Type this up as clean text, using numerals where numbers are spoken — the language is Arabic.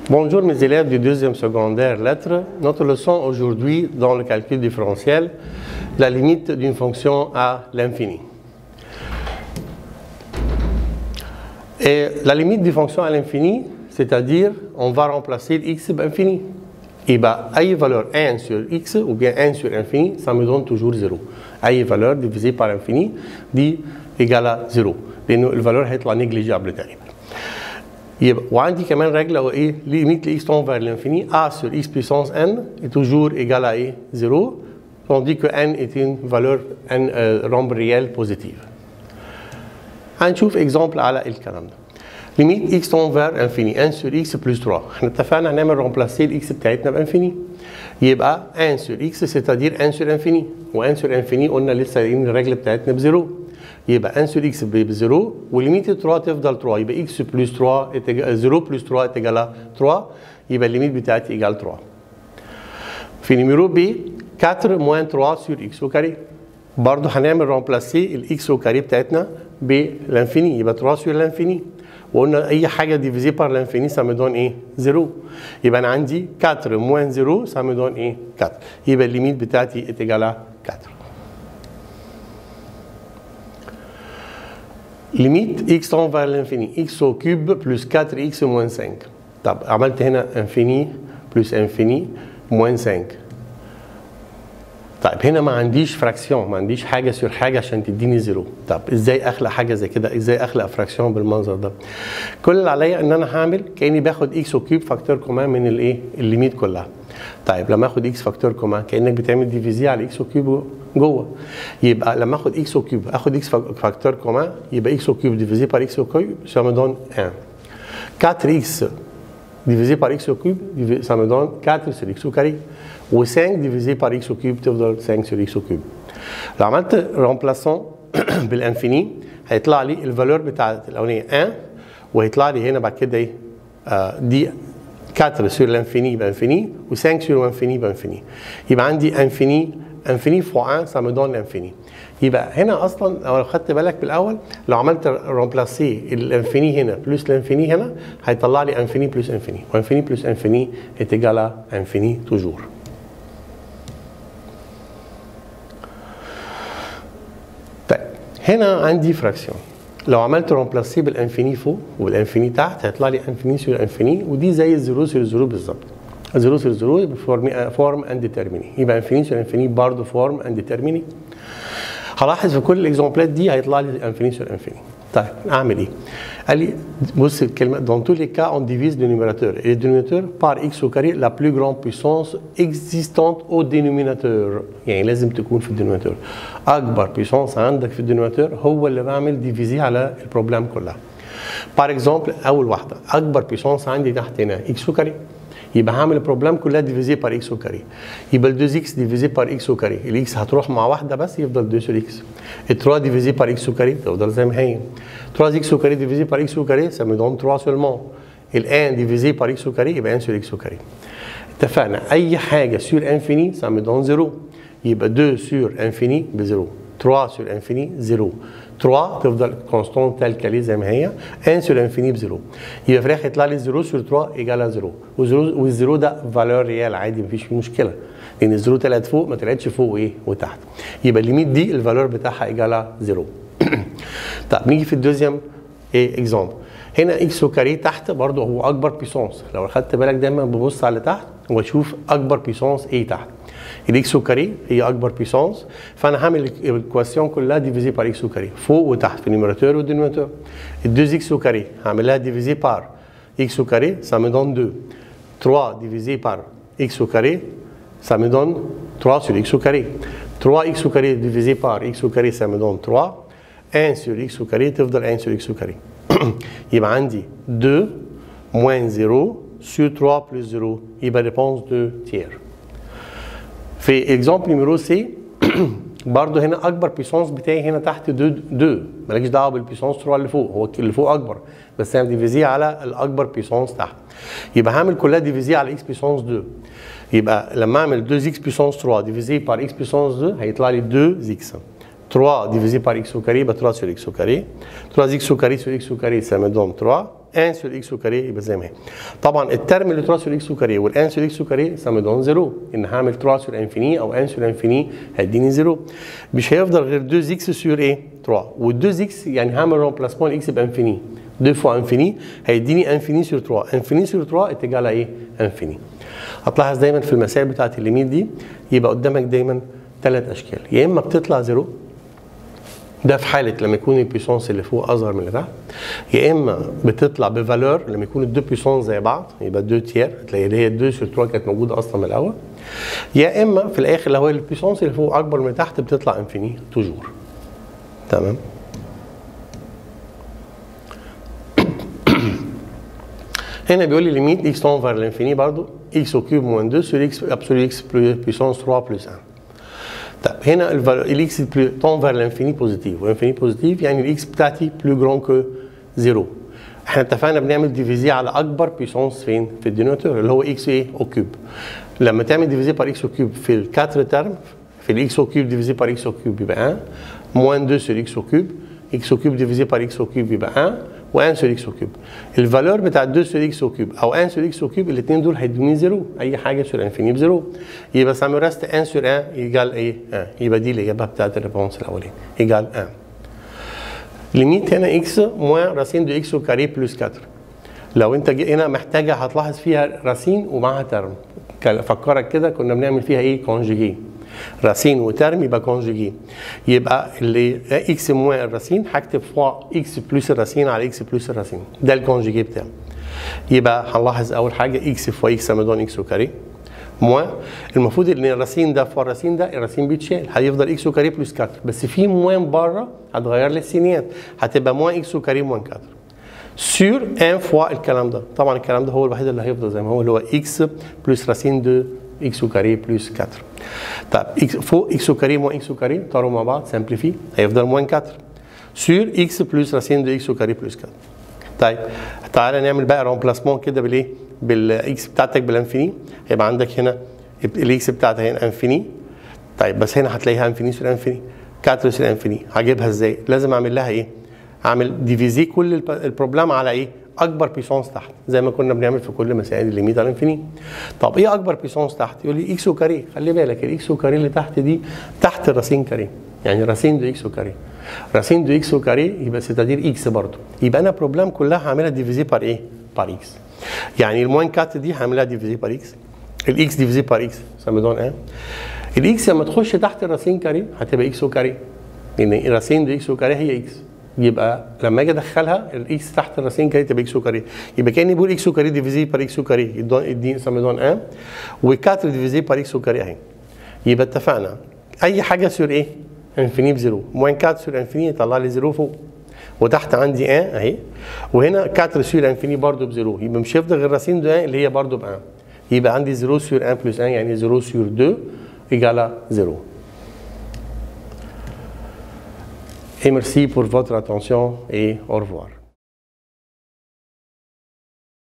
Bonjour mes élèves du deuxième secondaire lettres. Notre leçon aujourd'hui dans le calcul différentiel, la limite d'une fonction à l'infini. Et la limite d'une fonction à l'infini, c'est-à-dire on va remplacer x par infini. Et bien, أي valeur 1 sur x ou bien 1 sur infini, ça me donne toujours 0. أي valeur divisée par infini دي égale à 0. لأنه الفالور هيطلع négligeable تقريبا. يبقى وعندي كمان رجل هو ايه ليميت لاكس تون vers l'infini a sur x puissance n est toujours égal à 0 tandis que n est une valeur n nombre réel positive. هنشوف exemple على الكلام ده. ليميت x تون vers infini 1 sur x plus 3. احنا اتفقنا هنعمل remplacer الاكس بتاعتنا بانفيني. يبقى 1 sur x c'est-à-dire 1 sur infini و 1 sur infini قلنا لسه قايلين الرجل بتاعتنا بزيرو. يبقى 1 sur x بزيرو والليميت 3 تفضل 3 يبقى x plus 3 0 plus 3 est égal à 3 يبقى الليميت بتاعتي égal 3. في نيميرو B 4 moins 3 sur x au carré. برضه هنعمل remplacer الاكس au carré بتاعتنا بالانفيني يبقى 3 sur l'infini وقلنا اي حاجه divisé par l'infini ça me donne ايه 0 يبقى انا عندي 4 moins 0 ça me donne ايه 4 يبقى الليميت بتاعتي est égal à 4. Limite x tend vers l'infini, x au cube plus 4x moins 5. طب عملت هنا infini plus infini moins 5. طيب هنا ما عنديش فراكسيون، ما عنديش حاجه سور حاجه عشان تديني زيرو. طب ازاي اخلق حاجه زي كده؟ ازاي اخلق فراكسيون بالمنظر ده؟ كل اللي عليا ان انا هعمل كاني باخد اكس او كيوب فاكتور كومان من الايه؟ الليميت كلها. طيب لما اخد اكس فاكتور كومان كانك بتعمل ديفيزي على اكس او كيوب جوه. يبقى لما اخد اكس او كيوب اخد اكس فاكتور كومان يبقى اكس او كيوب ديفيزي بار اكس او كيوب ça me donne 1. 4x divisé par x au cube, ça me donne 4 sur x au carré. و 5 divisé par x au cube تفضل 5 sur x au cube. لو عملت remplaçant بالانفيني هيطلع لي الفالور بتاعت الاولانيه 1 وهيطلع لي هنا بعد كده ايه دي 4 sur l'infini بانفيني و 5 sur l'infini بانفيني. يبقى عندي انفيني فوق 1 ça me donne l'infini. يبقى هنا اصلا لو خدت بالك بالاول لو عملت رومبلاسي الانفيني هنا بلس الانفيني هنا هيطلع لي انفيني بلس انفيني وانفيني بلس انفيني est égal à انفيني toujours. طيب هنا عندي فراكسيون لو عملت رومبلاسي بالانفيني فوق والانفيني تحت هيطلع لي انفيني سور انفيني ودي زي الزيرو سور زيرو بالظبط. 0 sur 0 يبقى فورم انديترميني يبقى انفيني سور انفيني برضه فورم انديترميني. هلاحظ في كل الاكزامبلات دي هيطلع لي انفيني سور انفيني. طيب اعمل ايه؟ قال لي بص الكلمه dans tous les cas on divise le numérateur et le dénominateur par x au carré la plus grande puissance existante au dénominateur. يعني لازم تكون في الدينوميناتور اكبر بيسونس عندك في الدينوميناتور هو اللي بعمل ديفيزي على البروبلم كلها. بار اكزامبل اول واحده اكبر بيسونس عندي تحت هنا x au carré يبقى هعمل البروبلم كلها ديفيزي بار اكس او كاري يبقى ال 2 اكس ديفيزي بار اكس او كاري الاكس هتروح مع واحده بس يفضل 2 سور اكس ال 3 ديفيزي بار اكس او كاري تفضل زي ما هي 3 اكس او كاري ديفيزي بار اكس او كاري ça me donne 3 seulement ال 1 ديفيزي بار اكس او كاري يبقى 1 سور اكس او كاري. اتفقنا اي حاجه سور انفيني ça me donne 0 يبقى 2 سور انفيني ب 0 3 سور انفيني 0 3 تفضل كونستانت تال كالي زي ما هي 1 سور انفيني ب 0 يبقى في الاخر يطلع لي 0 سور 3 ايجال 0 والزيرو ده فالور ريال عادي مفيش فيه مشكله لان الزيرو طلعت فوق ما طلعتش فوق وايه وتحت يبقى الليميت دي الفالور بتاعها ايجال 0. طب نيجي في الدوزيام ايه اكزامبل هنا اكس او كاري تحت برضه هو اكبر بيسونس لو خدت بالك دايما ببص على تحت واشوف اكبر بيسونس ايه تحت الاكس او كاري هي اكبر بيسونس فانا هعمل الايكواسيون كلها ديفيزي بار اكس او كاري فوق وتحت في النيميراتور والدينوميناتور ال 2 اكس او كاري هعملها ديفيزي بار اكس او كاري ça me donne 2 3 divisé par x au carré ça me donne 3 sur x au carré 3x au carré divisé par x au carré ça me donne 3 1 sur x au carré تفضل 1 sur x au carré يبقى عندي 2 moins 0 sur 3 plus 0 يبقى réponse 2 tiers. في اكزامبل نيميرو سي برضه هنا اكبر بيسونس بتاعي هنا تحت 2 مالكش دعوه بالبيسونس 3 اللي فوق هو اللي فوق اكبر بس انا ديفيزي على الاكبر بيسونس تحت يبقى هعمل كلها ديفيزي على اكس بيسونس 2 يبقى لما اعمل 2 اكس بيسونس 3 ديفيزي بار اكس بيسونس 2 هيطلع لي 2 اكس 3 divisé par x au carré, bah 3 sur x au carré. 3x au carré sur x au carré, ça me donne 3. 1 sur x au carré يبقى زي ما هي. طبعا الترم اللي 3 sur x au carré وال1 sur x au carré ça me donne 0. ان هعمل 3 sur infini او 1 sur infini هيديني 0. مش هيفضل غير 2x sur ايه 3 وال2x يعني هعمل رومبلاسمون الاكس بانفيني 2 fois انفيني هيديني انفيني sur 3. انفيني sur 3 اتجاه ايه انفيني. هتلاحظ دايما في المسائل بتاعت الليميت دي يبقى قدامك دايما 3 اشكال، يا اما بتطلع 0 ده في حاله لما يكون البيسونس اللي فوق اصغر من اللي تحت، يا اما بتطلع بفالور لما يكون الدو بيسونس زي بعض يبقى 2 تير هتلاقي اللي هي 2 sur 3 كانت موجوده اصلا من الاول، يا اما في الاخر لو هو البيسونس اللي فوق اكبر من اللي تحت بتطلع انفيني توجور. تمام. هنا بيقول لي ليميت اكس تون فير لانفيني برضه اكس او كيوب موان 2 sur اكس ابسولو اكس بيسونس 3 بلس 1. طيب هنا الاكس تون فير لانفيني بوزيتيف والانفيني بوزيتيف يعني الاكس بتاعتي بلو جرون كو 0. احنا اتفقنا بنعمل ديفيزي على اكبر بيسونس فين؟ في الدينوتور اللي هو اكس ايه او كيوب. لما تعمل ديفيزي بار اكس او كيوب في الكاتر ترم في الاكس او كيوب ديفيزي بار اكس او كيوب يبقى 1 موان 2 sur اكس او كيوب اكس او كيوب ديفيزي بار اكس او كيوب يبقى 1 و1 sur اكس او كيوب. الفالور بتاع 2 sur اكس او كيوب او 1 sur اكس او كيوب الاثنين دول هيدوني 0 اي حاجه sur انفيني ب 0 يبقى سامي راست 1 sur 1 يجال ايه؟ يبقى دي الاجابه بتاعت الريبونس الاولاني يجال 1. ليميت هنا اكس موان راسين دو اكس او كاري بلس 4. لو انت هنا محتاجه هتلاحظ فيها راسين ومعها ترم. فكرك كده كنا بنعمل فيها ايه؟ كونجيجي. راسين وترم يبقى كونجيجي. يبقى اللي اكس موان الراسين هكتب فوا اكس بلس الراسين على اكس بلس الراسين ده الكونجيجي بتاعه. يبقى هنلاحظ اول حاجه اكس فوا اكس سمدون اكس وكاري موان المفروض ان الراسين ده فوا الراسين ده الراسين بيتشال هيفضل اكس وكاري بلس 4 بس في موان بره هتغير لي السينيات هتبقى موان اكس وكاري موان 4 سور 1 فوا الكلام ده. طبعا الكلام ده هو الوحيد اللي هيفضل زي ما هو اللي هو اكس بلس راسين دو اكس او كاري بلس 4. طيب اكس فوق اكس او كاري موان اكس او كاري طاروا مع بعض سامبليفي هيفضل موان 4 سور اكس بلس راسين دو اكس او كاري بلس 4. طيب تعالى نعمل بقى رومبلاسمون كده بالايه؟ بالاكس بتاعتك بالانفيني هيبقى عندك هنا الاكس بتاعتها هنا انفيني. طيب بس هنا هتلاقيها انفيني سور انفيني 4 سور انفيني هجيبها ازاي؟ لازم اعمل لها ايه؟ اعمل ديفيزي كل البروبلم على ايه؟ اكبر بيسونس تحت زي ما كنا بنعمل في كل مسائل الليميت على الانفيني. طب ايه اكبر بيسونس تحت؟ يقول لي اكس او كاري. خلي بالك الاكس او كاري اللي تحت دي تحت الراسين كاري يعني راسين دو اكس او كاري. راسين دو اكس او كاري يبقى ستادير اكس برضه يبقى انا بروبلم كلها هعملها ديفيزي بار ايه؟ بار اكس. يعني الموين 4 دي هعملها ديفيزي بار اكس الاكس ديفيزي بار اكس سمدون ايه؟ الاكس لما تخش تحت الراسين كاري هتبقى اكس او كاري لان راسين دو اكس او كاري هي اكس يبقى لما اجي ادخلها الاكس تحت الراسين كاري تبقى اكس او كاري يبقى كاني بقول اكس او كاري ديفيزي بار اكس او كاري يديني سمدون ايه و4 ديفيزي بار اكس او كاري اهي. يبقى اتفقنا اي حاجه سور ايه؟ انفيني بزيرو موين 4 سور انفيني يطلع لي 0 فوق وتحت عندي 1 اهي وهنا 4 سور انفيني برضه بزيرو يبقى مش هيفضل غير راسين دو 1 اللي هي برضه ب 1 يبقى عندي 0 سور 1 بلس 1 يعني 0 سور 2 égale 0. Et merci pour votre attention et au revoir.